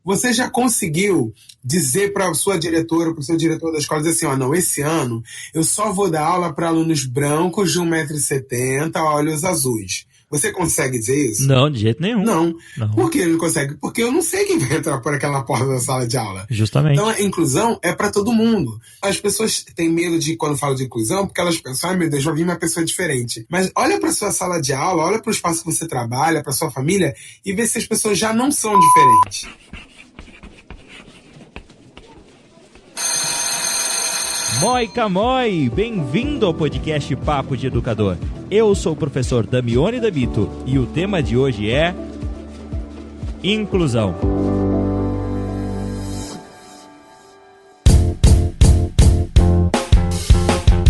Você já conseguiu dizer para a sua diretora, para o seu diretor da escola, dizer assim, não, esse ano eu só vou dar aula para alunos brancos de 1,70 m, olhos azuis. Você consegue dizer isso? Não, de jeito nenhum. Não. Por que ele não consegue? Porque eu não sei quem vai entrar por aquela porta da sala de aula. Justamente. Então, a inclusão é para todo mundo. As pessoas têm medo de, quando falam de inclusão, porque elas pensam, meu Deus, vai vir uma pessoa diferente. Mas olha para sua sala de aula, olha para o espaço que você trabalha, para sua família, e vê se as pessoas já não são diferentes. Moi Camoi, bem-vindo ao podcast Papo de Educador. Eu sou o professor Damione Dabito e o tema de hoje é inclusão.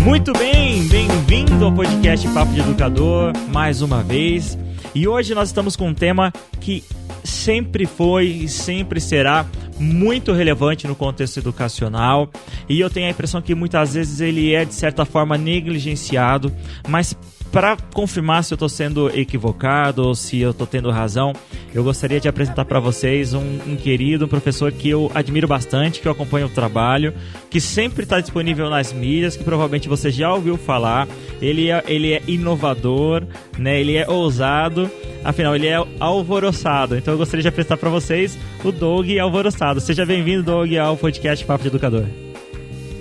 Muito bem, bem-vindo ao podcast Papo de Educador, mais uma vez. E hoje nós estamos com um tema que sempre foi e sempre será muito relevante no contexto educacional, e eu tenho a impressão que muitas vezes ele é de certa forma negligenciado, mas para confirmar se eu estou sendo equivocado ou se eu estou tendo razão, eu gostaria de apresentar para vocês um querido, um professor que eu admiro bastante, que eu acompanho o trabalho, que sempre está disponível nas mídias, que provavelmente você já ouviu falar. Ele é inovador, né? Ele é ousado, afinal ele é alvoroçado. Então eu gostaria de apresentar para vocês o Doug Alvoroçado. Seja bem-vindo, Doug, ao podcast Papo de Educador.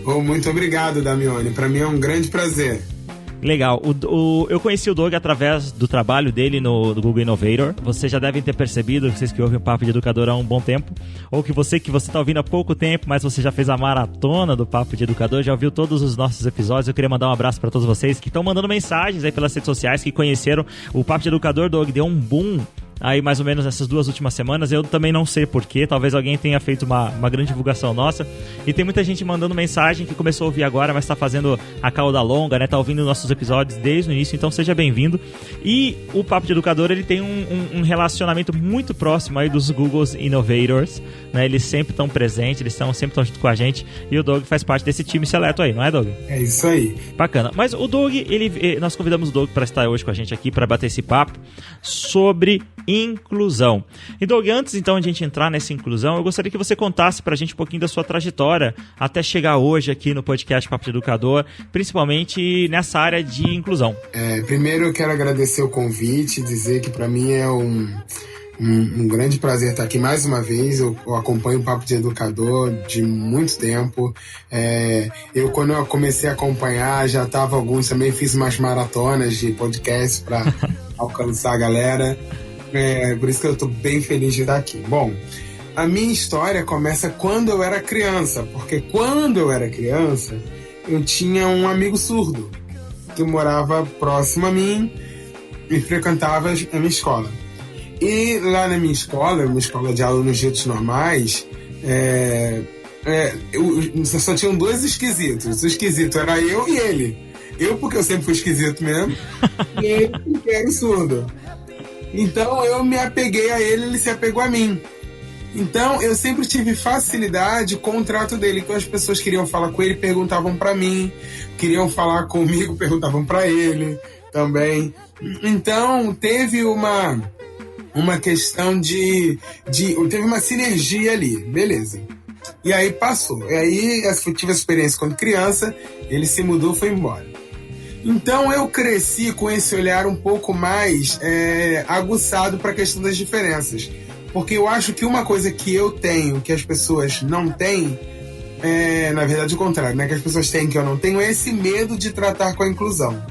Muito obrigado, Damione. Para mim é um grande prazer. Legal. Eu conheci o Doug através do trabalho dele no Google Innovator. Vocês já devem ter percebido, vocês que ouvem o Papo de Educador há um bom tempo, ou que você está ouvindo há pouco tempo, mas você já fez a maratona do Papo de Educador, já ouviu todos os nossos episódios. Eu queria mandar um abraço para todos vocês que estão mandando mensagens aí pelas redes sociais, que conheceram o Papo de Educador. Doug, deu um boom aí mais ou menos nessas 2 últimas semanas. Eu também não sei porquê, talvez alguém tenha feito uma grande divulgação nossa, e tem muita gente mandando mensagem que começou a ouvir agora, mas está fazendo a cauda longa, né? Tá ouvindo nossos episódios desde o início, então seja bem-vindo. E o Papo de Educador, ele tem um relacionamento muito próximo aí dos Google Innovators, né? Eles sempre estão presentes, eles sempre estão junto com a gente, e o Doug faz parte desse time seleto aí, não é, Doug? É isso aí. Bacana. Mas o Doug, nós convidamos o Doug para estar hoje com a gente aqui, para bater esse papo sobre inclusão. E Doug, antes então de a gente entrar nessa inclusão, eu gostaria que você contasse pra gente um pouquinho da sua trajetória até chegar hoje aqui no podcast Papo de Educador, principalmente nessa área de inclusão. Primeiro eu quero agradecer o convite, dizer que para mim é um grande prazer estar aqui mais uma vez. Eu acompanho o Papo de Educador de muito tempo. Quando eu comecei a acompanhar, já estava alguns, também fiz umas maratonas de podcast para alcançar a galera. Por isso que eu estou bem feliz de estar aqui. Bom, a minha história começa quando eu era criança, porque quando eu era criança, eu tinha um amigo surdo que morava próximo a mim e frequentava a minha escola. E lá na minha escola de alunos ditos normais, só tinham 2 esquisitos. O esquisito era eu e ele. Eu, porque eu sempre fui esquisito mesmo, e ele, porque era o surdo. Então eu me apeguei a ele se apegou a mim. Então eu sempre tive facilidade com o trato dele. Então as pessoas queriam falar com ele, perguntavam para mim. Queriam falar comigo, perguntavam para ele também. Então teve uma questão teve uma sinergia ali, beleza. E aí passou. E aí eu tive a experiência quando criança, ele se mudou e foi embora. Então eu cresci com esse olhar um pouco mais aguçado para a questão das diferenças. Porque eu acho que uma coisa que eu tenho, que as pessoas não têm, na verdade o contrário, né? Que as pessoas têm que eu não tenho, é esse medo de tratar com a inclusão.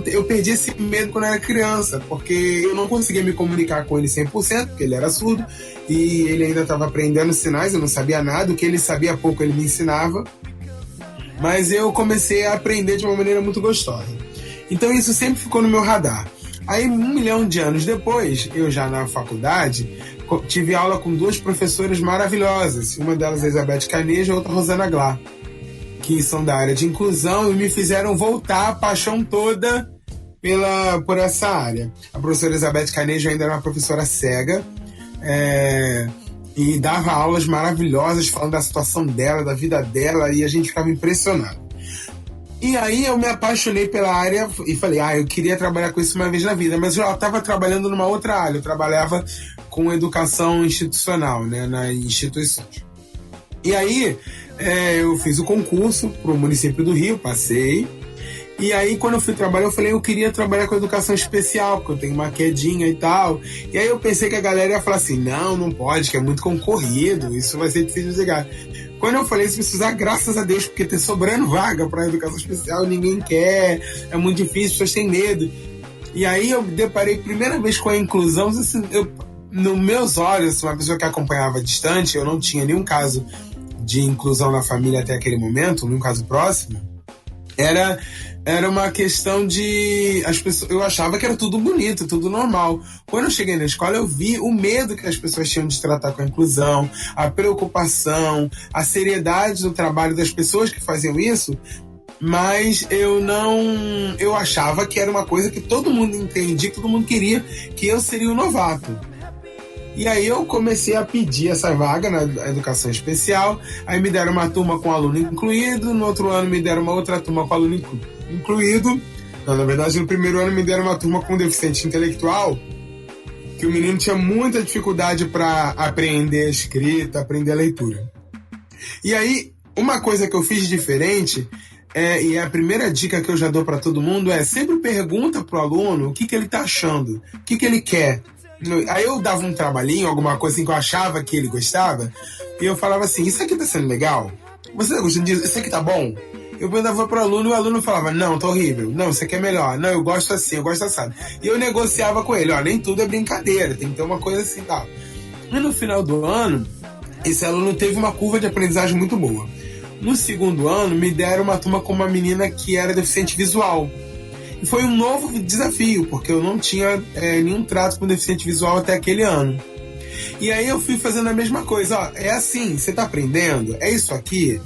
Eu perdi esse medo quando eu era criança, porque eu não conseguia me comunicar com ele 100%, porque ele era surdo, e ele ainda estava aprendendo sinais, eu não sabia nada, o que ele sabia pouco ele me ensinava. Mas eu comecei a aprender de uma maneira muito gostosa. Então isso sempre ficou no meu radar. Aí 1 milhão de anos depois, eu já na faculdade, tive aula com 2 professoras maravilhosas. Uma delas é Elizabeth Canejo e a outra Rosana Glá, que são da área de inclusão e me fizeram voltar a paixão toda por essa área. A professora Elizabeth Canejo ainda era uma professora cega, e dava aulas maravilhosas falando da situação dela, da vida dela, e a gente ficava impressionado. E aí eu me apaixonei pela área e falei, eu queria trabalhar com isso uma vez na vida, mas eu estava trabalhando numa outra área, eu trabalhava com educação institucional, né, nas instituições. E aí eu fiz o concurso para o município do Rio, passei. E aí, quando eu fui trabalhar, eu falei, eu queria trabalhar com educação especial, porque eu tenho uma quedinha e tal. E aí eu pensei que a galera ia falar assim, não pode, que é muito concorrido, isso vai ser difícil de chegar. Quando eu falei isso, precisar, graças a Deus, porque ter sobrando vaga para educação especial, ninguém quer, é muito difícil, as pessoas têm medo. E aí eu deparei, primeira vez com a inclusão, assim, nos meus olhos, uma pessoa que acompanhava distante, eu não tinha nenhum caso de inclusão na família até aquele momento, nenhum caso próximo, era uma questão de... eu achava que era tudo bonito, tudo normal. Quando eu cheguei na escola, eu vi o medo que as pessoas tinham de tratar com a inclusão, a preocupação, a seriedade do trabalho das pessoas que faziam isso, mas eu achava que era uma coisa que todo mundo entendia, que todo mundo queria, que eu seria o novato. E aí eu comecei a pedir essa vaga na educação especial, aí me deram uma turma com aluno incluído, no outro ano me deram uma outra turma com aluno incluído. Não, na verdade, no primeiro ano me deram uma turma com deficiente intelectual, que o menino tinha muita dificuldade para aprender a escrita, aprender a leitura. E aí, uma coisa que eu fiz diferente, e a primeira dica que eu já dou para todo mundo sempre pergunta pro aluno o que ele tá achando, o que ele quer. Aí eu dava um trabalhinho, alguma coisa assim que eu achava que ele gostava, e eu falava assim, isso aqui tá sendo legal? Você tá gostando disso? Isso aqui tá bom? Eu perguntava pro aluno e o aluno falava, não, tá horrível, não, isso aqui é melhor, não, eu gosto assim, eu gosto assado. E eu negociava com ele, nem tudo é brincadeira, tem que ter uma coisa assim e tal. E no final do ano, esse aluno teve uma curva de aprendizagem muito boa. No segundo ano, me deram uma turma com uma menina que era deficiente visual. E foi um novo desafio, porque eu não tinha nenhum trato com deficiente visual até aquele ano. E aí eu fui fazendo a mesma coisa, é assim, você tá aprendendo? É isso aqui?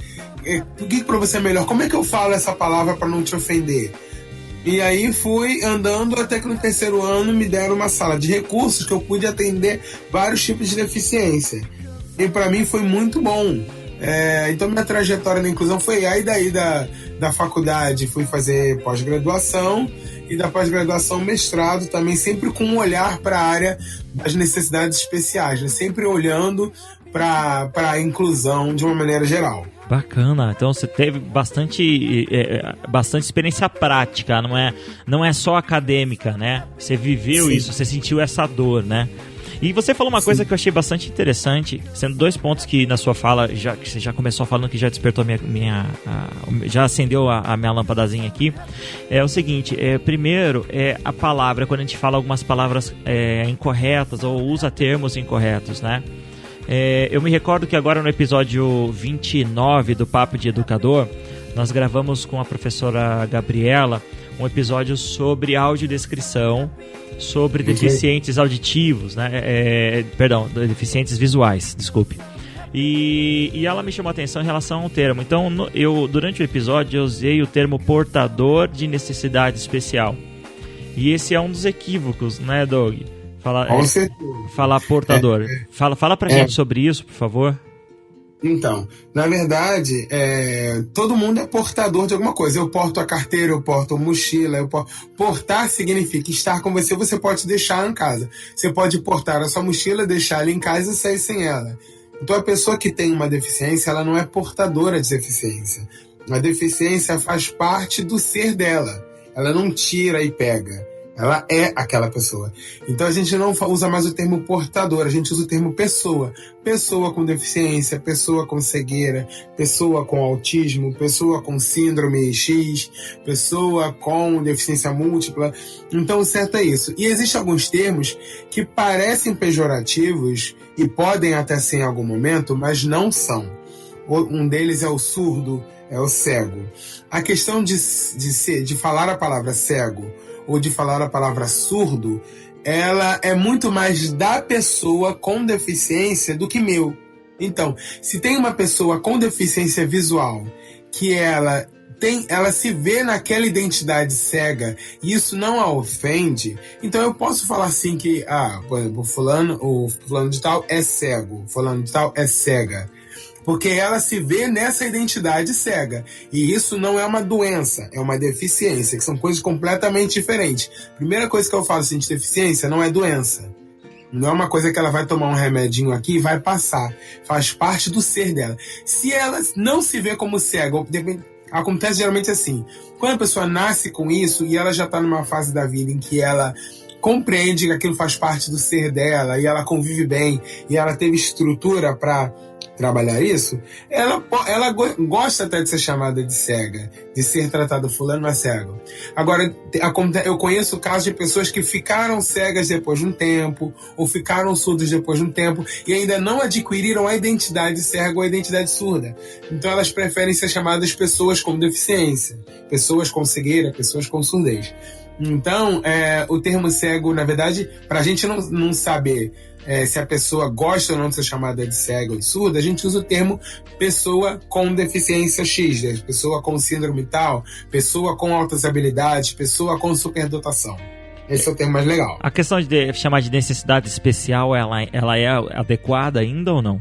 O que pra você é melhor? Como é que eu falo essa palavra para não te ofender? E aí fui andando até que no terceiro ano me deram uma sala de recursos que eu pude atender vários tipos de deficiência. E para mim foi muito bom. Então minha trajetória na inclusão foi aí daí da faculdade, fui fazer pós-graduação e da pós-graduação mestrado também, sempre com um olhar para a área das necessidades especiais, né? Sempre olhando para a inclusão de uma maneira geral. Bacana, então você teve bastante experiência prática, não é só acadêmica, né? Você viveu isso, você sentiu essa dor, né? E você falou uma coisa que eu achei bastante interessante, sendo 2 pontos que na sua fala, que você já começou falando que já despertou já acendeu a minha lâmpadazinha aqui. É o seguinte, primeiro, a palavra, quando a gente fala algumas palavras incorretas ou usa termos incorretos, né? Eu me recordo que agora no episódio 29 do Papo de Educador, nós gravamos com a professora Gabriela um episódio sobre audiodescrição, sobre deficientes auditivos, né? Deficientes visuais, desculpe. E ela me chamou a atenção em relação ao termo. Então, durante o episódio, eu usei o termo portador de necessidade especial. E esse é um dos equívocos, né, Doug? Falar portador. Fala pra gente sobre isso, por favor. Então, na verdade, todo mundo é portador de alguma coisa. Eu porto a carteira, eu porto a mochila. Portar significa estar com você, você pode deixar em casa. Você pode portar a sua mochila, deixar ela em casa e sair sem ela. Então, a pessoa que tem uma deficiência, ela não é portadora de deficiência. A deficiência faz parte do ser dela. Ela não tira e pega. Ela é aquela pessoa. Então a gente não usa mais o termo portador, a gente usa o termo pessoa. Pessoa com deficiência, pessoa com cegueira, pessoa com autismo, pessoa com síndrome X, pessoa com deficiência múltipla. Então o certo é isso. E existem alguns termos que parecem pejorativos e podem até ser em algum momento, mas não são. Um deles é o surdo, é o cego. A questão de falar a palavra cego ou de falar a palavra surdo, ela é muito mais da pessoa com deficiência do que meu. Então, se tem uma pessoa com deficiência visual que ela se vê naquela identidade cega e isso não a ofende, então eu posso falar assim que, por exemplo, o fulano de tal é cego, fulano de tal é cega. porque ela se vê nessa identidade cega. E isso não é uma doença, é uma deficiência, que são coisas completamente diferentes. Primeira coisa que eu falo assim, de deficiência não é doença. Não é uma coisa que ela vai tomar um remedinho aqui e vai passar. Faz parte do ser dela. Se ela não se vê como cega, acontece geralmente assim. Quando a pessoa nasce com isso e ela já está numa fase da vida em que ela compreende que aquilo faz parte do ser dela e ela convive bem e ela teve estrutura para trabalhar isso, ela gosta até de ser chamada de cega, de ser tratada, fulano é cego. Agora, eu conheço casos de pessoas que ficaram cegas depois de um tempo, ou ficaram surdas depois de um tempo, e ainda não adquiriram a identidade cega ou a identidade surda. Então elas preferem ser chamadas pessoas com deficiência, pessoas com cegueira, pessoas com surdez. Então, o termo cego, na verdade, para a gente não saber se a pessoa gosta ou não de ser chamada de cega ou de surda, a gente usa o termo pessoa com deficiência X, né? Pessoa com síndrome tal, pessoa com altas habilidades, pessoa com superdotação. Esse é o termo mais legal. A questão de chamar de necessidade especial, ela é adequada ainda ou não?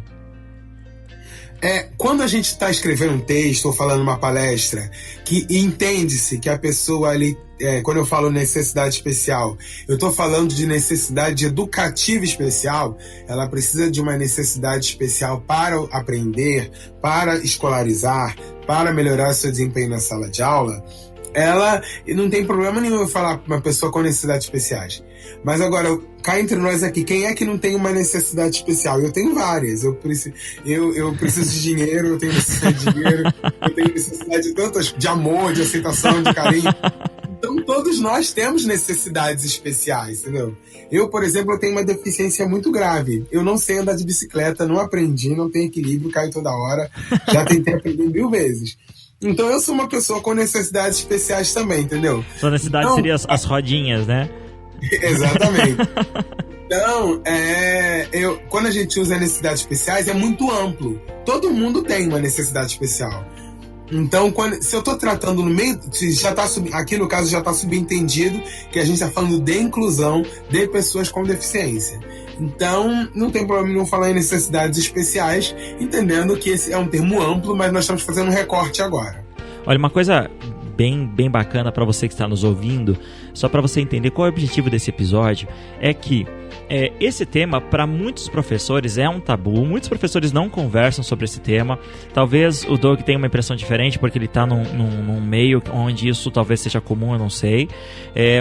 Quando a gente está escrevendo um texto ou falando uma palestra, que entende-se que a pessoa ali, quando eu falo necessidade especial, eu estou falando de necessidade educativa especial, ela precisa de uma necessidade especial para aprender, para escolarizar, para melhorar seu desempenho na sala de aula, ela não tem problema nenhum eu falar para uma pessoa com necessidades especiais. Mas agora, cá entre nós aqui, quem é que não tem uma necessidade especial? Eu tenho várias. Eu preciso de dinheiro, eu tenho necessidade de dinheiro, eu tenho necessidade de tantas, de amor, de aceitação, de carinho. Então, todos nós temos necessidades especiais, entendeu? Eu, por exemplo, eu tenho uma deficiência muito grave. Eu não sei andar de bicicleta, não aprendi, não tenho equilíbrio, caio toda hora. Já tentei aprender 1000 vezes. Então, eu sou uma pessoa com necessidades especiais também, entendeu? Sua necessidade seria as rodinhas, né? Exatamente. Então, quando a gente usa necessidades especiais, é muito amplo. Todo mundo tem uma necessidade especial. Então, se eu estou tratando no meio, aqui no caso já está subentendido que a gente está falando de inclusão de pessoas com deficiência. Então, não tem problema nenhum falar em necessidades especiais, entendendo que esse é um termo amplo, mas nós estamos fazendo um recorte agora. Olha, uma coisa bem bacana para você que está nos ouvindo, só para você entender qual é o objetivo desse episódio, é que esse tema, para muitos professores, é um tabu. Muitos professores não conversam sobre esse tema. Talvez o Doug tenha uma impressão diferente, porque ele está num meio onde isso talvez seja comum, eu não sei.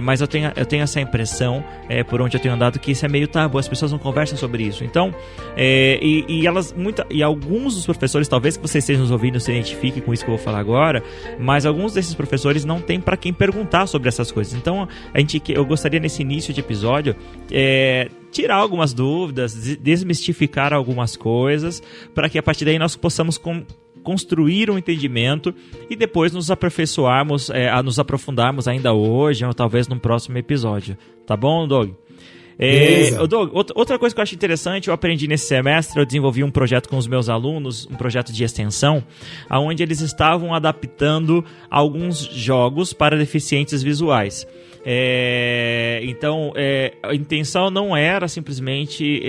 Mas eu tenho essa impressão, por onde eu tenho andado, que isso é meio tabu. As pessoas não conversam sobre isso. Então, e alguns dos professores, talvez que vocês estejam nos ouvindo, se identifiquem com isso que eu vou falar agora, mas alguns desses professores não têm para quem perguntar sobre essas coisas. Então, eu gostaria, nesse início de episódio, tirar algumas dúvidas, desmistificar algumas coisas, para que a partir daí nós possamos construir um entendimento e depois nos aperfeiçoarmos, nos aprofundarmos ainda hoje ou talvez num próximo episódio. Tá bom, Doug? Doug, outra coisa que eu acho interessante, eu aprendi nesse semestre, eu desenvolvi um projeto com os meus alunos, um projeto de extensão, onde eles estavam adaptando alguns jogos para deficientes visuais. Então, a intenção não era simplesmente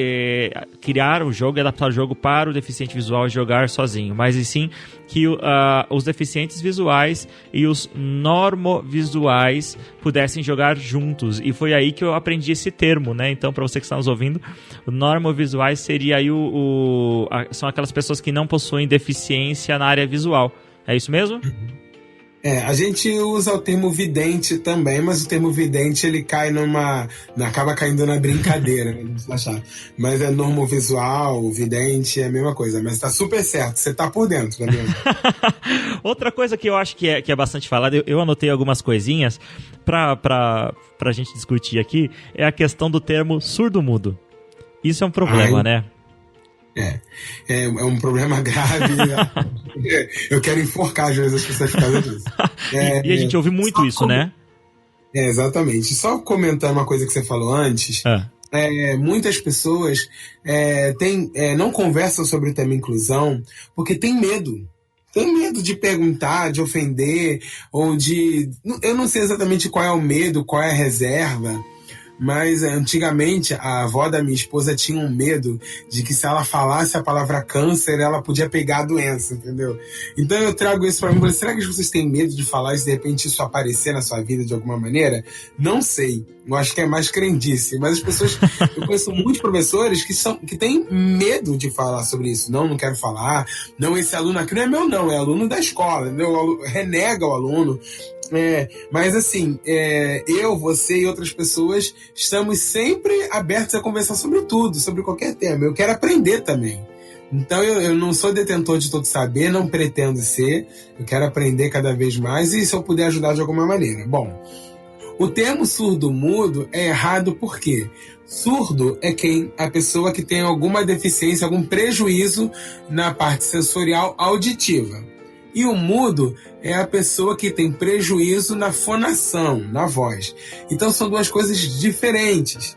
criar o jogo e adaptar o jogo para o deficiente visual jogar sozinho, mas e sim que os deficientes visuais e os normovisuais pudessem jogar juntos. E foi aí que eu aprendi esse termo, né? Então, para você que está nos ouvindo, o normovisuais seria aí são aquelas pessoas que não possuem deficiência na área visual. É isso mesmo? A gente usa o termo vidente também, mas o termo vidente ele cai acaba caindo na brincadeira, né? Mas é normovisual, vidente, é a mesma coisa, mas tá super certo, você tá por dentro, né? Outra coisa que eu acho que é bastante falada, eu anotei algumas coisinhas pra gente discutir aqui, é a questão do termo surdo-mudo. Isso é um problema, né? É um problema grave. Eu quero enforcar às vezes as pessoas por causa disso. E a gente ouve muito isso, né? Exatamente. Só comentando uma coisa que você falou antes, muitas pessoas não conversam sobre o tema inclusão porque tem medo. Tem medo de perguntar, de ofender, ou de... Eu não sei exatamente qual é o medo, qual é a reserva, Mas antigamente a avó da minha esposa tinha um medo de que se ela falasse a palavra câncer, ela podia pegar a doença, entendeu? Então eu trago isso para mim, será que vocês têm medo de falar e de repente isso aparecer na sua vida de alguma maneira? Não sei, eu acho que é mais crendice, mas as pessoas, eu conheço muitos professores que têm medo de falar sobre isso. Não quero falar, não, esse aluno aqui não é meu não, é aluno da escola, entendeu? Renega o aluno. Mas assim, eu, você e outras pessoas estamos sempre abertos a conversar sobre tudo, sobre qualquer tema. Eu quero aprender também. Então eu não sou detentor de todo saber, não pretendo ser. Eu quero aprender cada vez mais e se eu puder ajudar de alguma maneira. Bom, o termo surdo-mudo é errado por quê? Surdo é a pessoa que tem alguma deficiência, algum prejuízo na parte sensorial auditiva. E o mudo é a pessoa que tem prejuízo na fonação, na voz. Então são duas coisas diferentes.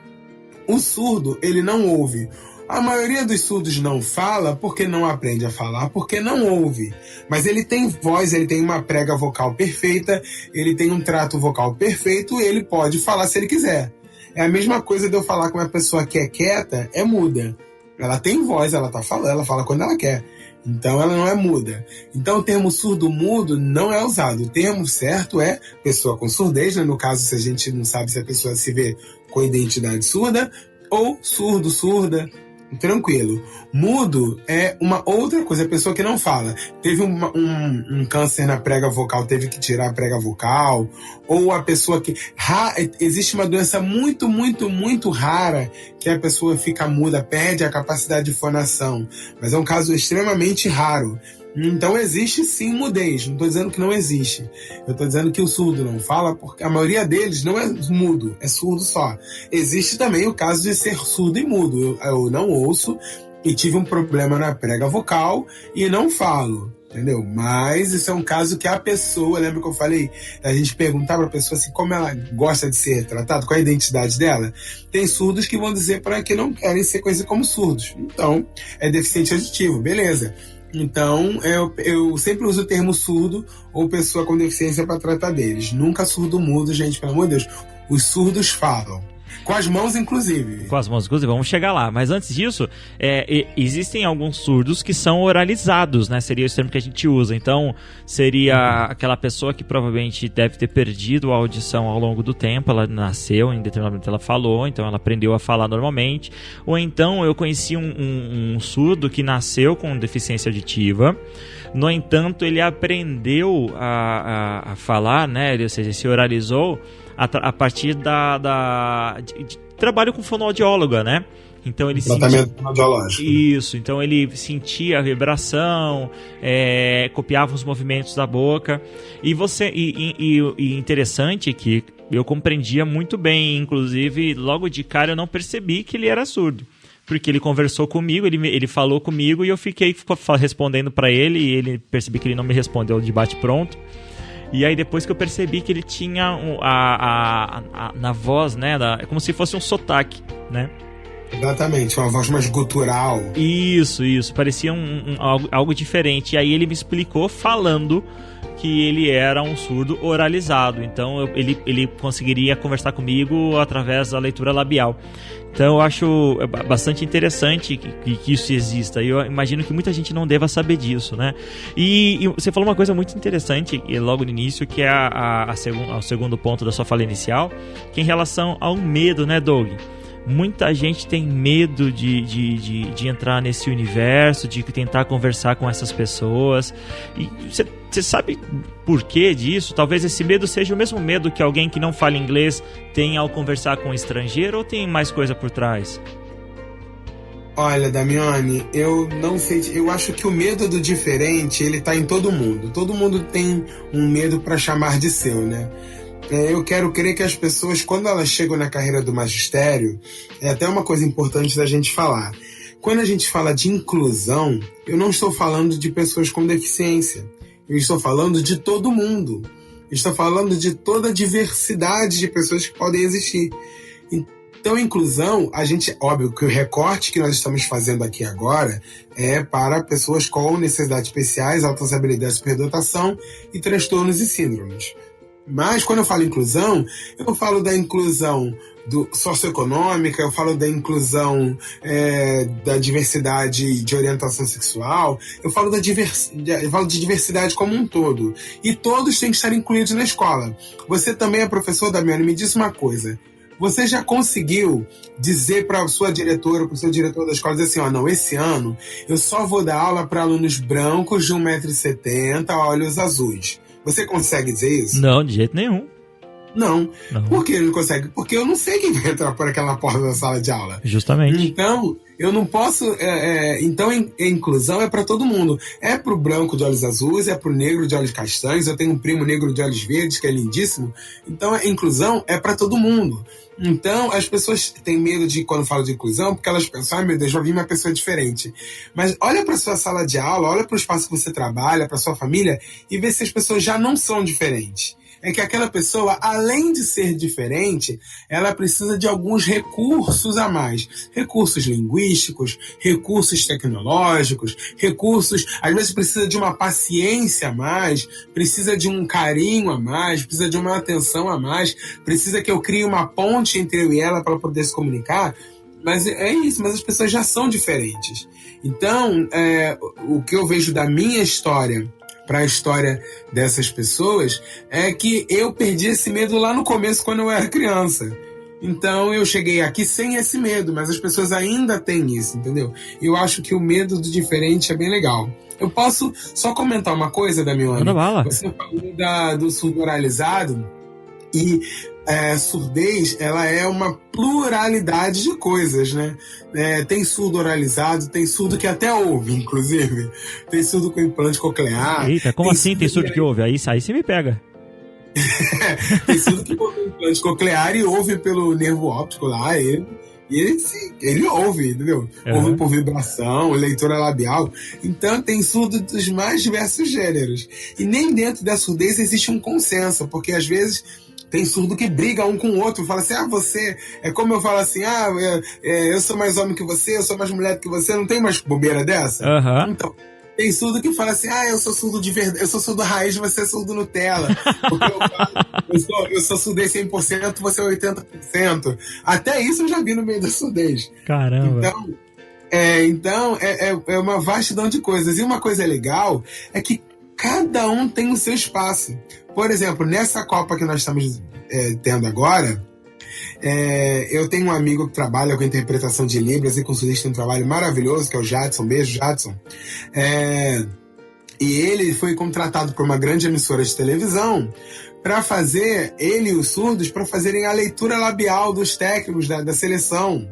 O surdo, ele não ouve. A maioria dos surdos não fala porque não aprende a falar, porque não ouve. Mas ele tem voz, ele tem uma prega vocal perfeita, ele tem um trato vocal perfeito, ele pode falar se ele quiser. É a mesma coisa de eu falar com uma pessoa que é quieta, é muda. Ela tem voz, ela tá falando, ela fala quando ela quer. Então ela não é muda. Então o termo surdo-mudo não é usado. O termo certo é pessoa com surdez, né? No caso, se a gente não sabe se a pessoa se vê com identidade surda, ou surdo, surda, tranquilo. Mudo é uma outra coisa, a pessoa que não fala. Teve um câncer na prega vocal, teve que tirar a prega vocal, ou a pessoa que... existe uma doença muito, muito, muito rara que a pessoa fica muda, perde a capacidade de fonação, mas é um caso extremamente raro. Então existe sim mudez, não estou dizendo que não existe. Eu estou dizendo que o surdo não fala, porque a maioria deles não é mudo, é surdo só. Existe também o caso de ser surdo e mudo. Eu não ouço e tive um problema na prega vocal e não falo, entendeu? Mas isso é um caso que a pessoa, lembra que eu falei? A gente perguntar para a pessoa assim, como ela gosta de ser tratada, qual é a identidade dela? Tem surdos que vão dizer para que não querem ser conhecidos como surdos. Então, é deficiente auditivo, beleza. Então, eu sempre uso o termo surdo ou pessoa com deficiência para tratar deles. Nunca surdo-mudo, gente, pelo amor de Deus. Os surdos falam. Com as mãos, inclusive. Com as mãos, inclusive, vamos chegar lá. Mas antes disso, existem alguns surdos que são oralizados, né? Seria esse termo que a gente usa. Então, seria aquela pessoa que provavelmente deve ter perdido a audição ao longo do tempo. Ela nasceu, em determinado momento ela falou, então ela aprendeu a falar normalmente. Ou então, eu conheci um surdo que nasceu com deficiência auditiva. No entanto, ele aprendeu a falar, né? Ou seja, se oralizou a partir de trabalho com fonoaudióloga, né? Então ele tratamento fonoaudiológico. Isso, então ele sentia a vibração, copiava os movimentos da boca. E interessante que eu compreendia muito bem, inclusive logo de cara eu não percebi que ele era surdo. Porque ele conversou comigo, ele falou comigo e eu fiquei respondendo para ele e ele percebi que ele não me respondeu de bate-pronto. E aí depois que eu percebi que ele tinha na voz, né, é como se fosse um sotaque, né? Exatamente, uma voz mais gutural. Isso, parecia algo diferente. E aí ele me explicou falando que ele era um surdo oralizado. Então ele conseguiria conversar comigo através da leitura labial. Então eu acho bastante interessante que isso exista. Eu imagino que muita gente não deva saber disso, né? E você falou uma coisa muito interessante logo no início, que é o segundo ponto da sua fala inicial, que é em relação ao medo, né, Doug? Muita gente tem medo de entrar nesse universo, de tentar conversar com essas pessoas. E você sabe por que disso? Talvez esse medo seja o mesmo medo que alguém que não fala inglês tem ao conversar com um estrangeiro, ou tem mais coisa por trás? Olha, Damiani, eu não sei, eu acho que o medo do diferente, ele tá em todo mundo. Todo mundo tem um medo para chamar de seu, né? Eu quero crer que as pessoas, quando elas chegam na carreira do magistério, é até uma coisa importante da gente falar. Quando a gente fala de inclusão, eu não estou falando de pessoas com deficiência. Eu estou falando de todo mundo. Eu estou falando de toda a diversidade de pessoas que podem existir. Então, inclusão, óbvio que o recorte que nós estamos fazendo aqui agora é para pessoas com necessidades especiais, altas habilidades de superdotação e transtornos e síndromes. Mas quando eu falo inclusão, eu falo da inclusão socioeconômica, eu falo da inclusão da diversidade de orientação sexual, eu falo de diversidade como um todo. E todos têm que estar incluídos na escola. Você também é professor, Damiani, me diz uma coisa. Você já conseguiu dizer para a sua diretora, para o seu diretor da escola, dizer assim, não, esse ano eu só vou dar aula para alunos brancos de 1,70 m, olhos azuis. Você consegue dizer isso? Não, de jeito nenhum. Não. Por que ele não consegue? Porque eu não sei quem vai entrar por aquela porta da sala de aula. Justamente. Então, eu não posso... Então, a inclusão é para todo mundo. É pro branco de olhos azuis, é pro negro de olhos castanhos. Eu tenho um primo negro de olhos verdes, que é lindíssimo. Então, a inclusão é para todo mundo. Então, as pessoas têm medo de, quando falam de inclusão, porque elas pensam, meu Deus, vai vir uma pessoa diferente. Mas olha para sua sala de aula, olha para o espaço que você trabalha, para sua família, e vê se as pessoas já não são diferentes. É que aquela pessoa, além de ser diferente, ela precisa de alguns recursos a mais. Recursos linguísticos, recursos tecnológicos, às vezes precisa de uma paciência a mais, precisa de um carinho a mais, precisa de uma atenção a mais, precisa que eu crie uma ponte entre eu e ela para poder se comunicar. Mas é isso, mas as pessoas já são diferentes. Então, o que eu vejo da minha história para a história dessas pessoas é que eu perdi esse medo lá no começo, quando eu era criança. Então eu cheguei aqui sem esse medo, mas as pessoas ainda têm isso, entendeu? Eu acho que o medo do diferente é bem legal. Eu posso só comentar uma coisa, Damiani? Manda bala. Você falou do surdo oralizado, e surdez, ela é uma pluralidade de coisas, né? Tem surdo oralizado, tem surdo que até ouve, inclusive. Tem surdo com implante coclear. Eita, como assim tem surdo que ouve? Aí você me pega. Tem surdo que ouve implante coclear e ouve pelo nervo óptico lá, ele ouve, entendeu? Ouve por vibração, leitura labial. Então tem surdo dos mais diversos gêneros. E nem dentro da surdez existe um consenso, porque às vezes tem surdo que briga um com o outro, fala assim, você... É como eu falo assim, eu sou mais homem que você, eu sou mais mulher que você, não tem mais bobeira dessa? Então, tem surdo que fala assim, eu sou surdo de verdade, eu sou surdo raiz, você é surdo Nutella. Porque eu sou surdez 100%, você é 80%. Até isso eu já vi no meio da surdez. Caramba. Então é uma vastidão de coisas. E uma coisa legal é que cada um tem o seu espaço. Por exemplo, nessa Copa que nós estamos tendo agora, eu tenho um amigo que trabalha com interpretação de Libras e com surdez, tem um trabalho maravilhoso, que é o Jadson. Beijo, Jadson. E ele foi contratado por uma grande emissora de televisão para fazer, ele e os surdos, para fazerem a leitura labial dos técnicos da seleção.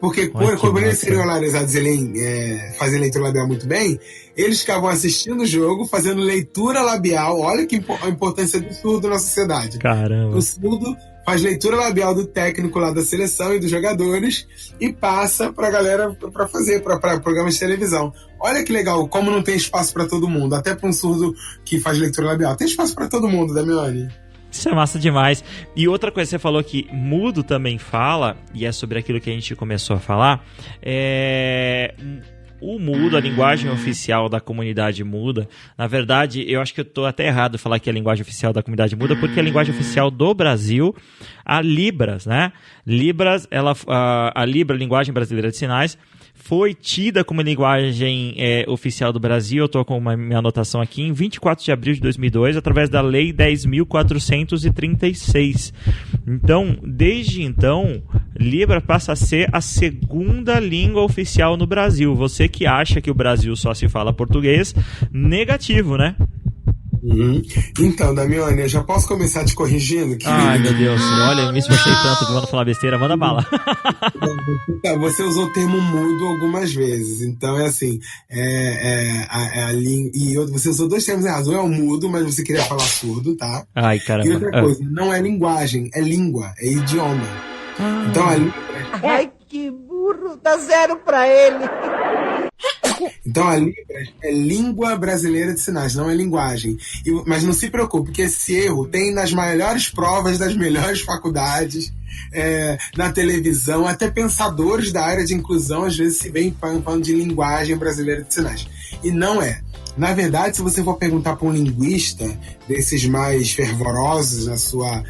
Porque quando eles seriam olarizados e fazem leitura labial muito bem, eles ficavam assistindo o jogo, fazendo leitura labial. Olha a importância do surdo na sociedade. Caramba. O surdo faz leitura labial do técnico lá da seleção e dos jogadores e passa pra galera pra fazer, pra programas de televisão. Olha que legal, como não tem espaço pra todo mundo. Até pra um surdo que faz leitura labial. Tem espaço pra todo mundo, Damiani. Isso é massa demais. E outra coisa que você falou que mudo também fala, e é sobre aquilo que a gente começou a falar, o mudo, a linguagem oficial da comunidade muda. Na verdade, eu acho que eu estou até errado em falar que é a linguagem oficial da comunidade muda, porque a linguagem oficial do Brasil, a Libras, né? Libras, a Libra, a linguagem brasileira de sinais, foi tida como linguagem oficial do Brasil, eu estou com minha anotação aqui, em 24 de abril de 2002, através da Lei 10.436. Então, desde então, Libra passa a ser a segunda língua oficial no Brasil. Você que acha que o Brasil só se fala português, negativo, né? Então, Damiani, eu já posso começar te corrigindo? Ai, meu Deus, olha, eu me esforcei tanto de não falar besteira, manda bala. Você usou o termo mudo algumas vezes, então é assim, você usou dois termos errados, um é o mudo, mas você queria falar surdo, tá? Ai, caramba. E outra coisa, não é linguagem, é língua, é idioma. Então a língua... Ai, que burro, dá 0 pra ele. Então a Libras é língua brasileira de sinais, não é linguagem. Mas não se preocupe, porque esse erro tem nas melhores provas das melhores faculdades, na televisão, até pensadores da área de inclusão às vezes se veem falando de linguagem brasileira de sinais. E não é. Na verdade, se você for perguntar para um linguista desses mais fervorosos na sua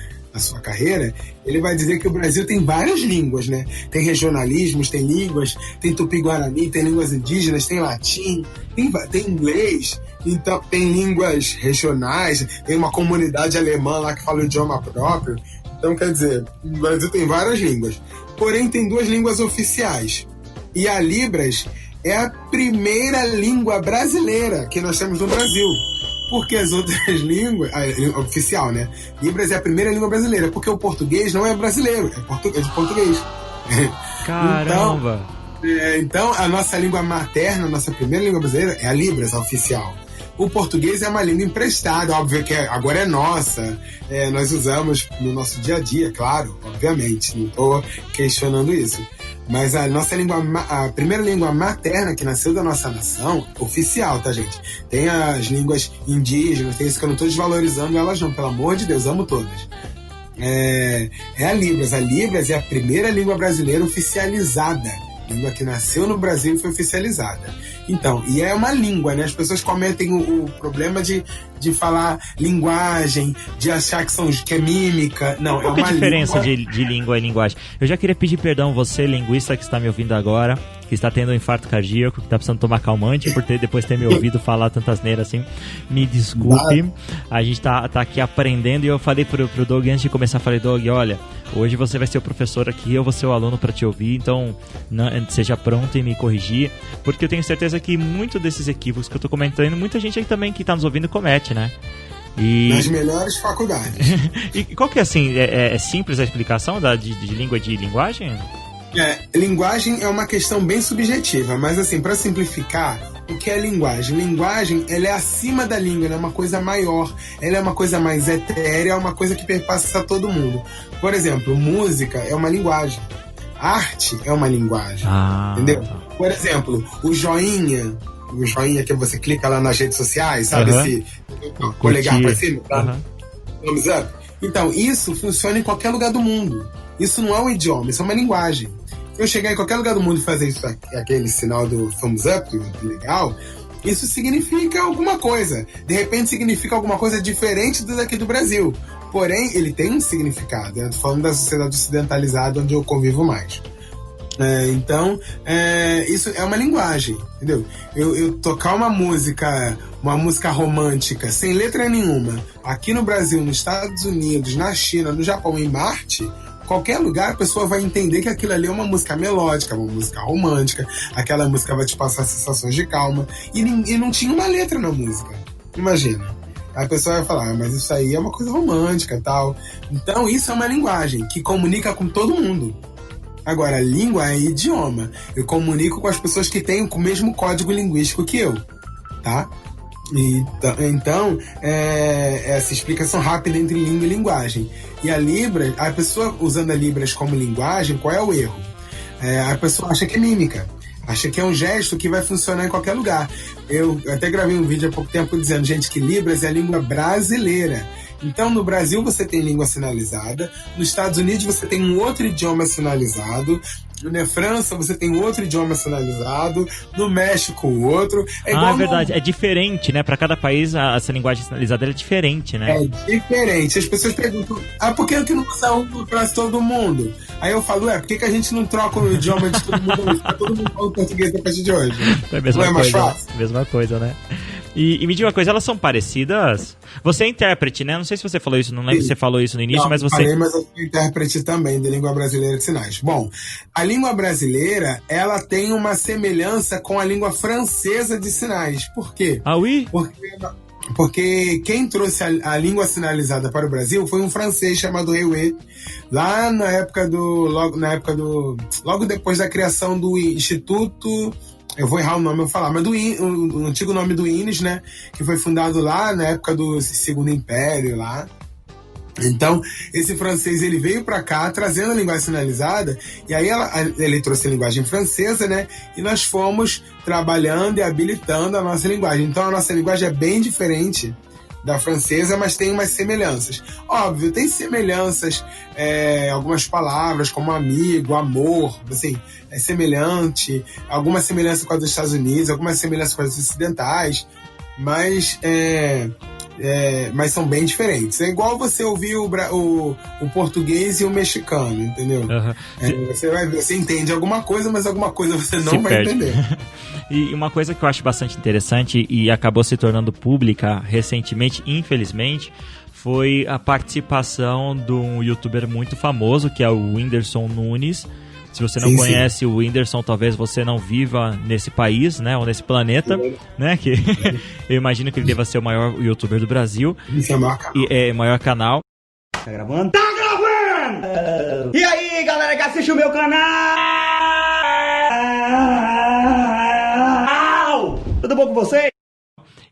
carreira, ele vai dizer que o Brasil tem várias línguas, né? Tem regionalismos, tem línguas, tem tupi-guarani, tem línguas indígenas, tem latim, tem inglês, então tem línguas regionais, tem uma comunidade alemã lá que fala o idioma próprio. Então, quer dizer, o Brasil tem várias línguas. Porém, tem 2 línguas oficiais. E a Libras é a primeira língua brasileira que nós temos no Brasil. Porque as outras línguas... oficial, né? Libras é a primeira língua brasileira. Porque o português não é brasileiro, é de português. Caramba! Então, a nossa língua materna, a nossa primeira língua brasileira é a Libras, a oficial. O português é uma língua emprestada, óbvio que agora é nossa. Nós usamos no nosso dia a dia, claro, obviamente. Não estou questionando isso. Mas a nossa língua, a primeira língua materna que nasceu da nossa nação, oficial, tá, gente? Tem as línguas indígenas, tem isso que eu não estou desvalorizando elas não, pelo amor de Deus, amo todas. É a Libras. A Libras é a primeira língua brasileira oficializada. Língua que nasceu no Brasil e foi oficializada. Então, e é uma língua, né? As pessoas cometem o problema de falar linguagem, de achar que é mímica. Não, Qual é a diferença de língua e linguagem? Eu já queria pedir perdão, você, linguista que está me ouvindo agora, que está tendo um infarto cardíaco, que está precisando tomar calmante por depois ter me ouvido falar tantas neiras assim. Me desculpe. A gente tá aqui aprendendo e eu falei pro Doug antes de começar, falei, Doug, olha, hoje você vai ser o professor aqui, eu vou ser o aluno para te ouvir, então seja pronto em me corrigir, porque eu tenho certeza que muito desses equívocos que eu tô comentando, muita gente aí também que tá nos ouvindo comete, né? Nas melhores faculdades. E qual que é assim, é simples a explicação de língua e de linguagem? Linguagem é uma questão bem subjetiva, mas assim, para simplificar, o que é linguagem? Linguagem, ela é acima da língua, ela é uma coisa maior, ela é uma coisa mais etérea, é uma coisa que perpassa todo mundo. Por exemplo, música é uma linguagem, arte é uma linguagem, entendeu? Por exemplo, o joinha que você clica lá nas redes sociais, sabe? Esse polegar pra cima, thumbs up. Então, isso funciona em qualquer lugar do mundo. Isso não é um idioma, isso é uma linguagem. Se eu chegar em qualquer lugar do mundo e fazer isso, aquele sinal do thumbs up, legal, isso significa alguma coisa. De repente significa alguma coisa diferente do daqui do Brasil. Porém, ele tem um significado. Eu tô falando da sociedade ocidentalizada, onde eu convivo mais. Então, isso é uma linguagem, entendeu? Eu tocar uma música romântica, sem letra nenhuma, aqui no Brasil, nos Estados Unidos, na China, no Japão, em Marte, qualquer lugar a pessoa vai entender que aquilo ali é uma música melódica, uma música romântica, aquela música vai te passar sensações de calma, e não tinha uma letra na música, imagina. A pessoa vai falar, mas isso aí é uma coisa romântica e tal. Então, isso é uma linguagem que comunica com todo mundo. Agora, língua é idioma. Eu comunico com as pessoas que têm o mesmo código linguístico que eu, tá? Então, essa explicação rápida entre língua e linguagem. E a pessoa usando a Libras como linguagem, qual é o erro? A pessoa acha que é mímica. Acha que é um gesto que vai funcionar em qualquer lugar. Eu até gravei um vídeo há pouco tempo dizendo, gente, que Libras é a língua brasileira. Então, no Brasil você tem língua sinalizada, nos Estados Unidos você tem um outro idioma sinalizado, na França você tem outro idioma sinalizado, no México outro. É verdade, é diferente, né? Para cada país essa linguagem sinalizada é diferente, né? É diferente. As pessoas perguntam, por que não usa um para todo mundo? Aí eu falo, por que a gente não troca o idioma de todo mundo? Pra todo mundo falar português a partir de hoje. É a mesma coisa, mais fácil? Mesma coisa, né? E me diga uma coisa, elas são parecidas? Você é intérprete, né? Não sei se você falou isso, não lembro se você falou isso no início, mas você... Mas eu sou intérprete também de língua brasileira de sinais. Bom, a língua brasileira, ela tem uma semelhança com a língua francesa de sinais. Por quê? Ah, oui? Porque quem trouxe a língua sinalizada para o Brasil foi um francês chamado Réué, lá logo depois da criação do Instituto... Eu vou errar o nome, eu vou falar, mas o antigo nome do INES, né? Que foi fundado lá na época do Segundo Império, lá. Então, esse francês, ele veio para cá trazendo a linguagem sinalizada, e aí ele trouxe a linguagem francesa, né? E nós fomos trabalhando e habilitando a nossa linguagem. Então, a nossa linguagem é bem diferente da francesa, mas tem umas semelhanças. Óbvio, tem semelhanças, algumas palavras como amigo, amor, assim, é semelhante, alguma semelhança com as dos Estados Unidos, alguma semelhança com as ocidentais, mas são bem diferentes. É igual você ouvir o português e o mexicano, entendeu? Uhum. Você entende alguma coisa, mas alguma coisa você não vai entender. E uma coisa que eu acho bastante interessante e acabou se tornando pública recentemente, infelizmente, foi a participação de um youtuber muito famoso, que é o Whindersson Nunes. Se você não conhece o Whindersson, talvez você não viva nesse país, né? Ou nesse planeta, né? Que eu imagino que ele deva ser o maior youtuber do Brasil. Isso é o maior canal. É o maior canal. Tá gravando? Tá gravando! E aí, galera que assiste o meu canal! Tudo bom com vocês?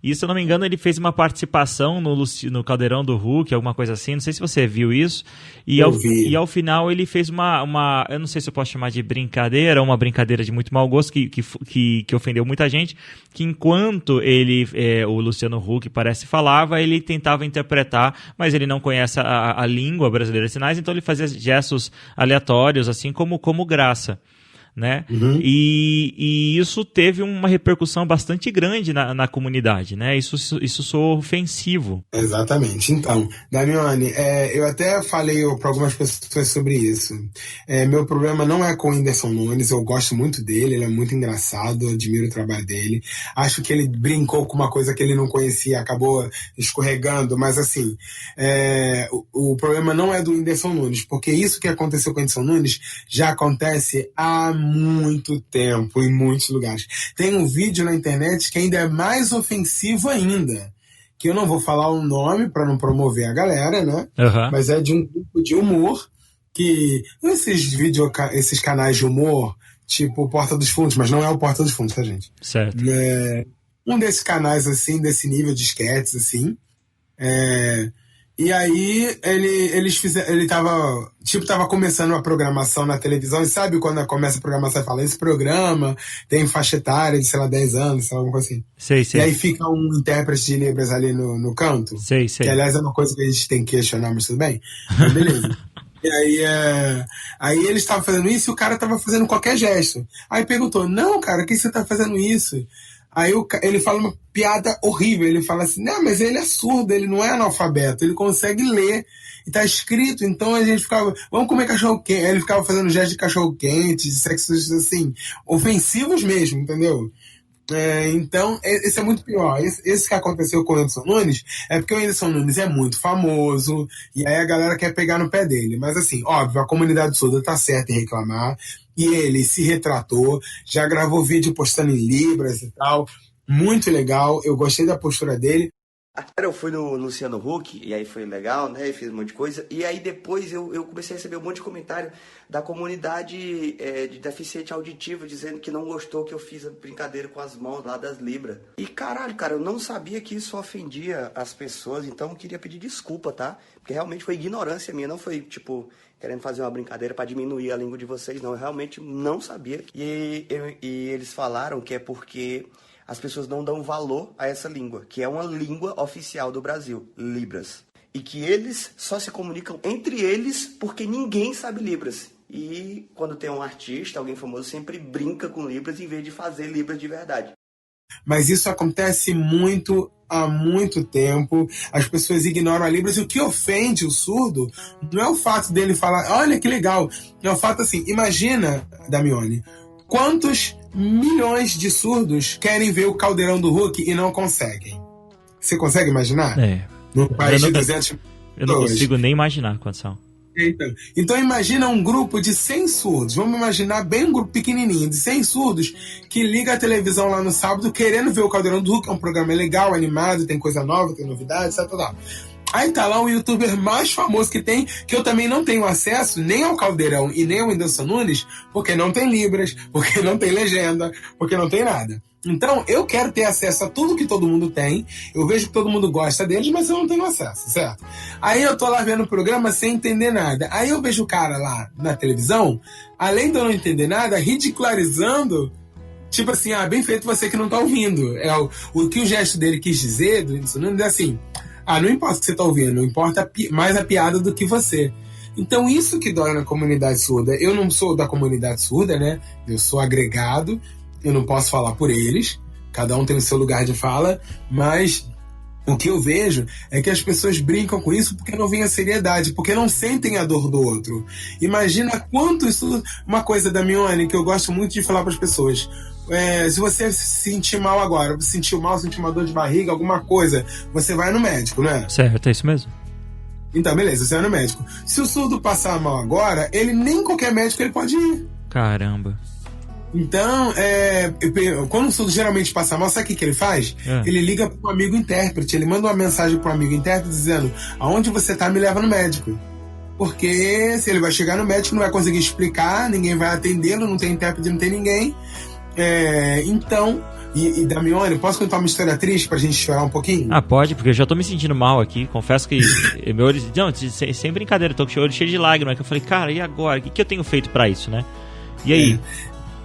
E se eu não me engano, ele fez uma participação no Caldeirão do Hulk, alguma coisa assim. Não sei se você viu isso. E ao final ele fez uma. Eu não sei se eu posso chamar de brincadeira, uma brincadeira de muito mau gosto que ofendeu muita gente. Que enquanto o Luciano Huck falava, ele tentava interpretar, mas ele não conhece a língua brasileira de sinais, então ele fazia gestos aleatórios, assim como graça. Né? Uhum. E isso teve uma repercussão bastante grande na comunidade, né? Isso soou ofensivo. Exatamente. Então, Damione, eu até falei para algumas pessoas sobre isso. Meu problema não é com o Whindersson Nunes, eu gosto muito dele, ele é muito engraçado, eu admiro o trabalho dele. Acho que ele brincou com uma coisa que ele não conhecia, acabou escorregando, mas assim, o problema não é do Whindersson Nunes, porque isso que aconteceu com o Whindersson Nunes já acontece há muito tempo, em muitos lugares. Tem um vídeo na internet que ainda é mais ofensivo ainda, que eu não vou falar o nome para não promover a galera, né? Uhum. Mas é de um grupo de humor que... esses canais de humor, tipo Porta dos Fundos, mas não é o Porta dos Fundos, tá, gente? Certo. Um desses canais, assim, desse nível de sketches, assim, e aí ele tava começando uma programação na televisão, e sabe quando começa a programação e fala, esse programa tem faixa etária de, sei lá, 10 anos, sei lá, alguma coisa assim. Sei. E aí fica um intérprete de Libras ali no canto. Sei. Que, aliás, é uma coisa que a gente tem que questionar, mas tudo bem. Mas beleza. E aí ele estava fazendo isso e o cara estava fazendo qualquer gesto. Aí perguntou, não, cara, por que você tá fazendo isso? Aí ele fala uma piada horrível, ele fala assim, não, mas ele é surdo, ele não é analfabeto, ele consegue ler, e tá escrito, então a gente ficava, vamos comer cachorro-quente, aí ele ficava fazendo gesto de cachorro-quente, de sexo, assim, ofensivos mesmo, entendeu? Então, esse é muito pior. Esse que aconteceu com o Whindersson Nunes é porque o Whindersson Nunes é muito famoso, e aí a galera quer pegar no pé dele, mas assim, óbvio, a comunidade surda tá certa em reclamar, e ele se retratou, já gravou vídeo postando em Libras e tal. Muito legal, eu gostei da postura dele. Eu fui no Luciano Huck, e aí foi legal, né? Fiz um monte de coisa. E aí depois eu comecei a receber um monte de comentário da comunidade de deficiente auditivo, dizendo que não gostou que eu fiz a brincadeira com as mãos lá das Libras. E caralho, cara, eu não sabia que isso ofendia as pessoas, então eu queria pedir desculpa, tá? Porque realmente foi ignorância minha, não foi tipo... querendo fazer uma brincadeira para diminuir a língua de vocês, não. Eu realmente não sabia. E eles falaram que é porque as pessoas não dão valor a essa língua, que é uma língua oficial do Brasil, Libras. E que eles só se comunicam entre eles porque ninguém sabe Libras. E quando tem um artista, alguém famoso, sempre brinca com Libras em vez de fazer Libras de verdade. Mas isso acontece muito há muito tempo, as pessoas ignoram a Libras, e o que ofende o surdo não é o fato dele falar, olha que legal, é o fato assim, imagina, Damione, quantos milhões de surdos querem ver o Caldeirão do Hulk e não conseguem? Você consegue imaginar? No país de 200 milhões. Eu não consigo nem imaginar quantos são. Então imagina um grupo de 100 surdos, vamos imaginar bem um grupo pequenininho de 100 surdos que liga a televisão lá no sábado querendo ver o Caldeirão do Hulk, que é um programa legal, animado, tem coisa nova, tem novidades, tal. Aí tá lá o youtuber mais famoso que tem, que eu também não tenho acesso nem ao Caldeirão e nem ao Whindersson Nunes, porque não tem Libras, porque não tem legenda, porque não tem nada. Então, eu quero ter acesso a tudo que todo mundo tem, eu vejo que todo mundo gosta deles, mas eu não tenho acesso, certo? Aí eu tô lá vendo o programa sem entender nada. Aí eu vejo o cara lá na televisão, além de eu não entender nada, ridicularizando, tipo assim, bem feito você que não tá ouvindo. O que o gesto dele quis dizer, do Whindersson Nunes, é assim, não importa o que você tá ouvindo, não importa mais a piada do que você. Então isso que dói na comunidade surda. Eu não sou da comunidade surda, né? Eu sou agregado, eu não posso falar por eles. cada um tem o seu lugar de fala, mas o que eu vejo é que as pessoas brincam com isso porque não vem a seriedade, porque não sentem a dor do outro. Imagina quanto isso... Uma coisa da Mione que eu gosto muito de falar para as pessoas: se você se sentir mal agora, sentir uma dor de barriga, alguma coisa, você vai no médico, né? Certo, é isso mesmo. Então, beleza, você vai no médico. Se o surdo passar mal agora, ele nem qualquer médico ele pode ir. Caramba. Então, quando o surdo geralmente passa mal, sabe o que ele faz? Ele liga para um amigo intérprete, ele manda uma mensagem para um amigo intérprete dizendo: aonde você tá, me leva no médico. Porque se ele vai chegar no médico, não vai conseguir explicar, ninguém vai atendê-lo, não tem intérprete, não tem ninguém. Então, e Damione, posso contar uma história triste pra gente chorar um pouquinho? Ah, pode, porque eu já tô me sentindo mal aqui. Confesso que meu olho... Não, sem brincadeira, eu tô com o olho cheio de lágrimas. Que eu falei, cara, e agora? O que eu tenho feito pra isso, né? E aí?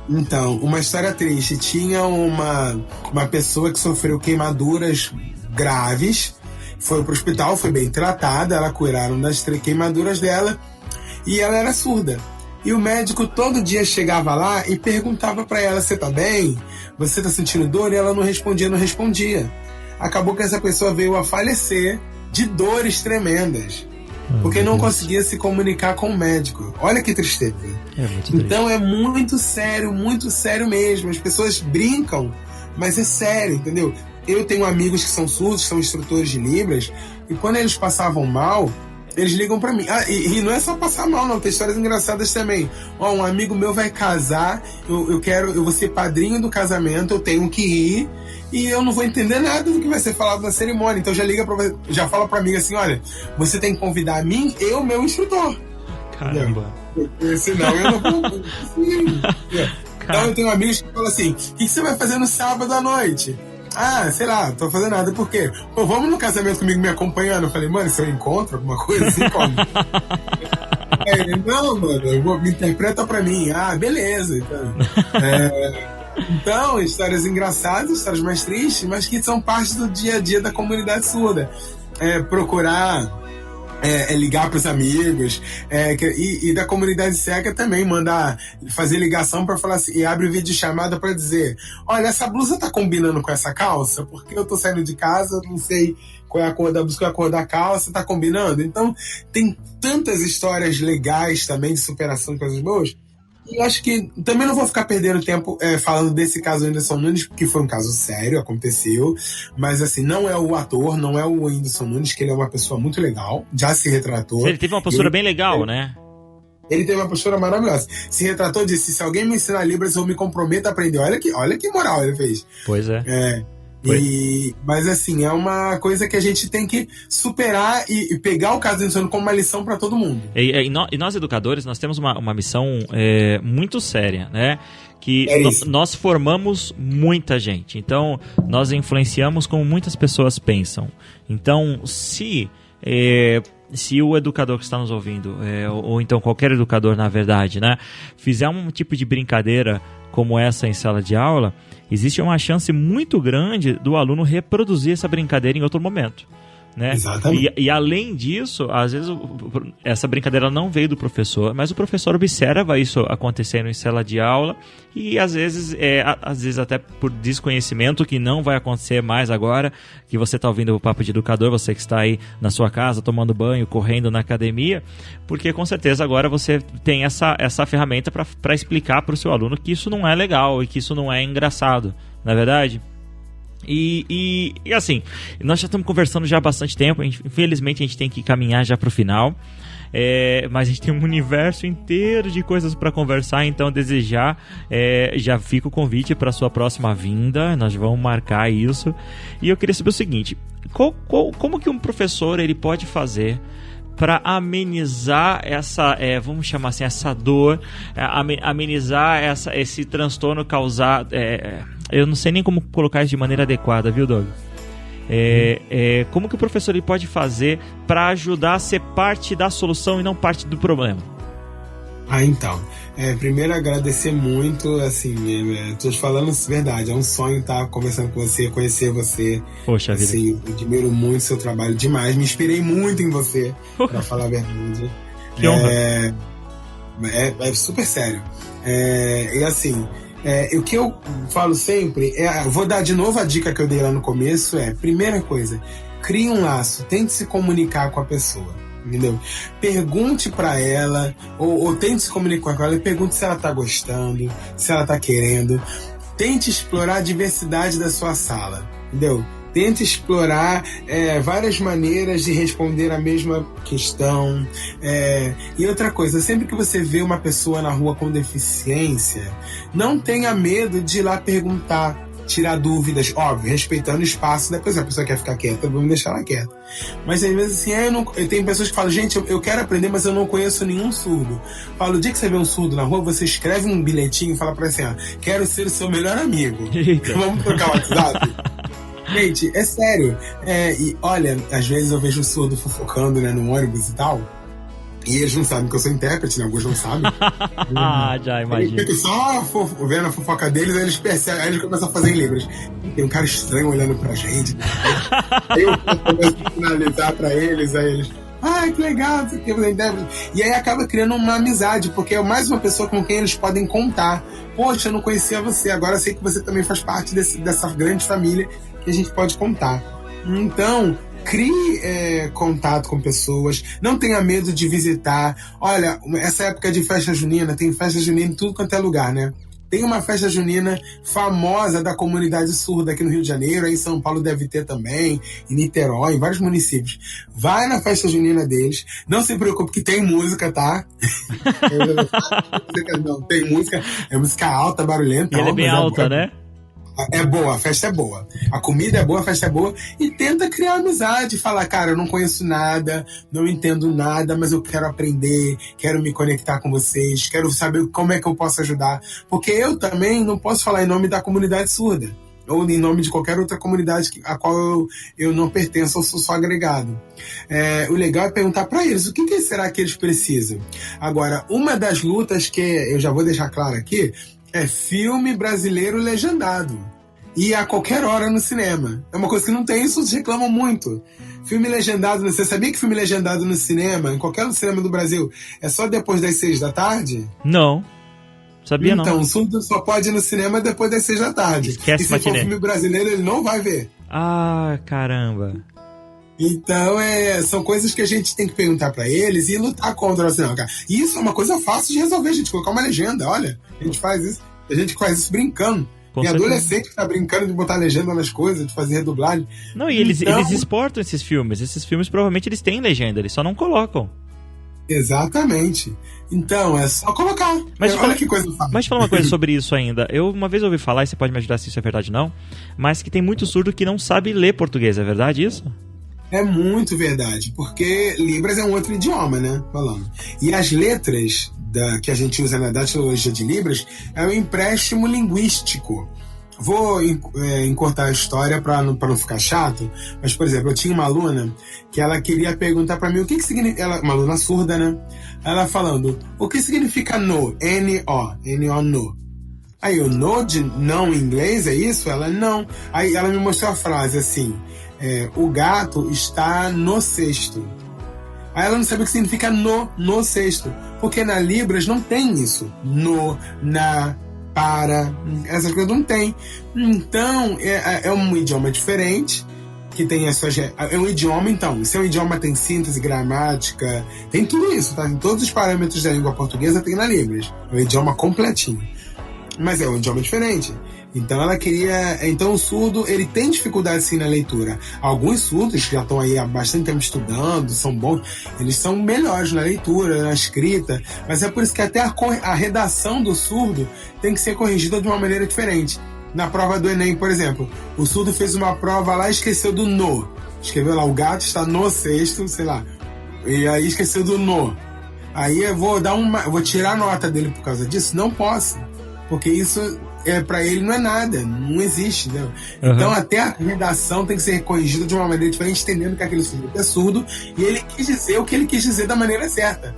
Então, uma história triste. Tinha uma pessoa que sofreu queimaduras graves, foi pro hospital, foi bem tratada, ela curaram das queimaduras dela, e ela era surda. E o médico todo dia chegava lá e perguntava pra ela: você tá bem? Você tá sentindo dor? E ela não respondia. Acabou que essa pessoa veio a falecer de dores tremendas, porque não conseguia se comunicar com o médico. Olha que tristeza. Então é muito sério mesmo. As pessoas brincam, mas é sério, entendeu? Eu tenho amigos que são surdos, são instrutores de Libras, e quando eles passavam mal, eles ligam pra mim. E não é só passar mal, não. Tem histórias engraçadas também. Um amigo meu vai casar, eu vou ser padrinho do casamento, eu tenho que ir, e eu não vou entender nada do que vai ser falado na cerimônia. Então já fala pra amiga assim: olha, você tem que convidar a mim, eu, meu instrutor. Caramba. Entendeu? Senão eu não vou. Então eu tenho amigos que falam assim: o que você vai fazer no sábado à noite? Sei lá, tô fazendo nada. Por quê? Pô, vamos no casamento comigo me acompanhando. Eu falei: mano, se eu encontro alguma coisa assim, como? Não, mano, me interpreta pra mim. Beleza. Então, histórias engraçadas, histórias mais tristes, mas que são parte do dia a dia da comunidade surda. Procurar ligar para os amigos, e da comunidade cega também, fazer ligação para falar assim, e abre vídeo chamada para dizer: olha, essa blusa tá combinando com essa calça? Porque eu tô saindo de casa, não sei qual é a cor da blusa, qual é a cor da calça, tá combinando? Então tem tantas histórias legais também de superação de coisas boas. E eu acho que também não vou ficar perdendo tempo falando desse caso do Whindersson Nunes, porque foi um caso sério, aconteceu. Mas assim, não é o ator, não é o Whindersson Nunes, que ele é uma pessoa muito legal, já se retratou. Ele teve uma postura bem legal, né? Ele teve uma postura maravilhosa. Se retratou, disse: se alguém me ensinar Libras, eu me comprometo a aprender. Olha que moral ele fez. Pois é. Mas assim, é uma coisa que a gente tem que superar e pegar o caso do Whindersson como uma lição para todo mundo. E nós educadores, nós temos uma missão muito séria, né? Que nós formamos muita gente. Então, nós influenciamos como muitas pessoas pensam. Então, se o educador que está nos ouvindo, ou então qualquer educador, na verdade, né, fizer um tipo de brincadeira como essa em sala de aula, existe uma chance muito grande do aluno reproduzir essa brincadeira em outro momento, né? Exatamente. E além disso, às vezes essa brincadeira não veio do professor, mas o professor observa isso acontecendo em sala de aula e às vezes até por desconhecimento, que não vai acontecer mais agora que você está ouvindo o Papo de Educador, você que está aí na sua casa tomando banho, correndo na academia, porque com certeza agora você tem essa ferramenta para explicar para o seu aluno que isso não é legal e que isso não é engraçado, não é verdade? E assim, nós já estamos conversando já há bastante tempo. Infelizmente a gente tem que caminhar já para o final, mas a gente tem um universo inteiro de coisas para conversar. Então já fica o convite para a sua próxima vinda. Nós vamos marcar isso. E eu queria saber o seguinte: como que um professor ele pode fazer para amenizar essa, vamos chamar assim, essa dor, amenizar esse transtorno causado, eu não sei nem como colocar isso de maneira adequada, viu, Doug? Como que o professor ele pode fazer para ajudar a ser parte da solução e não parte do problema? Então, primeiro agradecer muito, assim, tô te falando verdade, é um sonho estar conversando com você, conhecer você. Poxa vida. Assim, eu admiro muito seu trabalho demais, me inspirei muito em você, pra falar a verdade. Que honra. É super sério. E assim, O que eu falo sempre, vou dar de novo a dica que eu dei lá no começo, primeira coisa, crie um laço, tente se comunicar com a pessoa, entendeu? Pergunte pra ela, ou tente se comunicar com ela e pergunte se ela tá gostando, se ela tá querendo. Tente explorar a diversidade da sua sala, entendeu? Tente explorar várias maneiras de responder a mesma questão. E outra coisa, sempre que você vê uma pessoa na rua com deficiência, não tenha medo de ir lá perguntar, tirar dúvidas, óbvio, respeitando o espaço. Depois a pessoa quer ficar quieta, vamos deixar ela quieta. Mas às vezes assim, eu tenho pessoas que falam, gente, eu quero aprender, mas eu não conheço nenhum surdo. Falo, o dia que você vê um surdo na rua, você escreve um bilhetinho e fala pra ele assim, quero ser o seu melhor amigo. Vamos trocar o WhatsApp? Gente, é sério. E olha, às vezes eu vejo o surdo fofocando, né, no ônibus e tal. E eles não sabem que eu sou intérprete, né? Alguns não sabem. Já imagino. Eu fico só vendo a fofoca deles, aí eles percebem, aí eles começam a fazer em libras. Tem um cara estranho olhando pra gente. Aí eu começo a finalizar pra eles, aí eles... que legal, você quer fazer intérprete. E aí acaba criando uma amizade, porque é mais uma pessoa com quem eles podem contar. Poxa, eu não conhecia você, agora eu sei que você também faz parte dessa grande família que a gente pode contar. Então, crie contato com pessoas, não tenha medo de visitar. Olha, essa época de festa junina, tem festa junina em tudo quanto é lugar, né? Tem uma festa junina famosa da comunidade surda aqui no Rio de Janeiro, aí em São Paulo deve ter também, em Niterói, em vários municípios. Vai na festa junina deles, não se preocupe que tem música, tá? Não, tem música, é música alta, barulhenta. E ela é bem alta, né? É boa, a festa é boa. A comida é boa, a festa é boa. E tenta criar amizade. Falar, cara, eu não conheço nada, não entendo nada, mas eu quero aprender, quero me conectar com vocês, quero saber como é que eu posso ajudar. Porque eu também não posso falar em nome da comunidade surda, ou em nome de qualquer outra comunidade a qual eu não pertenço ou sou só agregado. O legal é perguntar para eles, o que será que eles precisam? Agora, uma das lutas que eu já vou deixar claro aqui, é filme brasileiro legendado. E a qualquer hora no cinema. É uma coisa que não tem, isso eles reclamam muito. Filme legendado, você sabia que filme legendado no cinema, em qualquer cinema do Brasil, é só depois das 6 da tarde? Não. Sabia não. Então, o surdo só pode ir no cinema depois das 6 da tarde. Esquece, e se for filme brasileiro, ele não vai ver. Caramba. Então, são coisas que a gente tem que perguntar pra eles e lutar contra. Assim, não, cara. E isso é uma coisa fácil de resolver, a gente colocar uma legenda, olha. A gente faz isso brincando. Tem adolescente que tá brincando de botar legenda nas coisas, de fazer redublagem. Não, e eles exportam esses filmes. Esses filmes provavelmente eles têm legenda, eles só não colocam. Exatamente. Então, é só colocar. Olha que coisa fácil. Mas falar uma coisa sobre isso ainda. Eu uma vez ouvi falar, e você pode me ajudar se isso é verdade ou não, mas que tem muito surdo que não sabe ler português, é verdade isso? É muito verdade, porque Libras é um outro idioma, né? Falando. E as letras que a gente usa na datilologia de Libras é um empréstimo linguístico. Vou encurtar a história para não ficar chato, mas, por exemplo, eu tinha uma aluna que ela queria perguntar para mim o que significa... Uma aluna surda, né? Ela falando, o que significa no? N-O. N-O, no. Aí o no de não em inglês, é isso? Ela, não. Aí ela me mostrou a frase assim... o gato está no cesto. Aí ela não sabe o que significa no cesto. Porque na Libras não tem isso. No, na, para. Essas coisas não tem. Então, é um idioma diferente. Que tem as suas... É um idioma, então. Se é um idioma, tem síntese, gramática. Tem tudo isso, tá? Em todos os parâmetros da língua portuguesa tem na Libras. É um idioma completinho. Mas é um idioma diferente. Então ela queria... Então o surdo, ele tem dificuldade sim na leitura. Alguns surdos que já estão aí há bastante tempo estudando, são bons, eles são melhores na leitura, na escrita, mas é por isso que até a redação do surdo tem que ser corrigida de uma maneira diferente. Na prova do Enem, por exemplo, o surdo fez uma prova lá e esqueceu do no. Escreveu lá, o gato está no cesto, sei lá. E aí esqueceu do no. Aí eu vou tirar a nota dele por causa disso? Não posso. Porque isso... pra ele não é nada, não existe, né? Uhum. Então até a redação tem que ser corrigida de uma maneira diferente, entendendo que aquele surdo é surdo, e ele quis dizer o que ele quis dizer da maneira certa,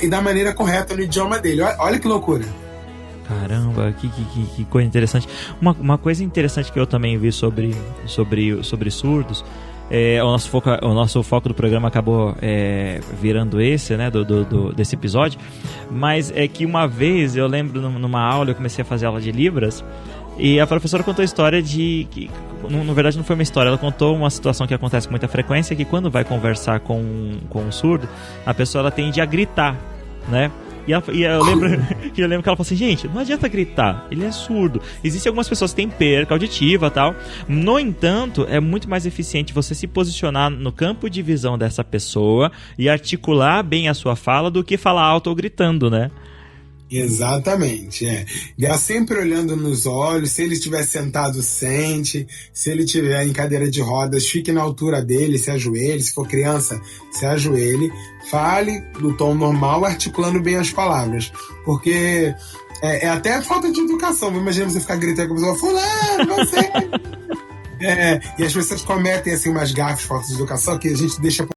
e da maneira correta no idioma dele. Olha que loucura. Caramba, que coisa interessante. Uma coisa interessante que eu também vi sobre surdos o nosso foco do programa acabou virando esse, né, desse episódio, mas é que uma vez, eu lembro numa aula, eu comecei a fazer aula de Libras, e a professora contou a história que, na verdade não foi uma história, ela contou uma situação que acontece com muita frequência, que quando vai conversar com um surdo, a pessoa ela tende a gritar, né? E eu lembro que ela falou assim, gente, não adianta gritar, ele é surdo. Existem algumas pessoas que têm perca auditiva e tal. No entanto, é muito mais eficiente você se posicionar no campo de visão dessa pessoa e articular bem a sua fala do que falar alto ou gritando, né? Exatamente, sempre olhando nos olhos. Se ele estiver sentado, sente. Se ele estiver em cadeira de rodas, fique na altura dele, se ajoelhe. Se for criança, se ajoelhe. Fale do tom normal, articulando bem as palavras. Porque é até falta de educação. Imagina você ficar gritando com a pessoa, fulano, você... E as pessoas cometem assim, umas gafes, falta de educação, que a gente deixa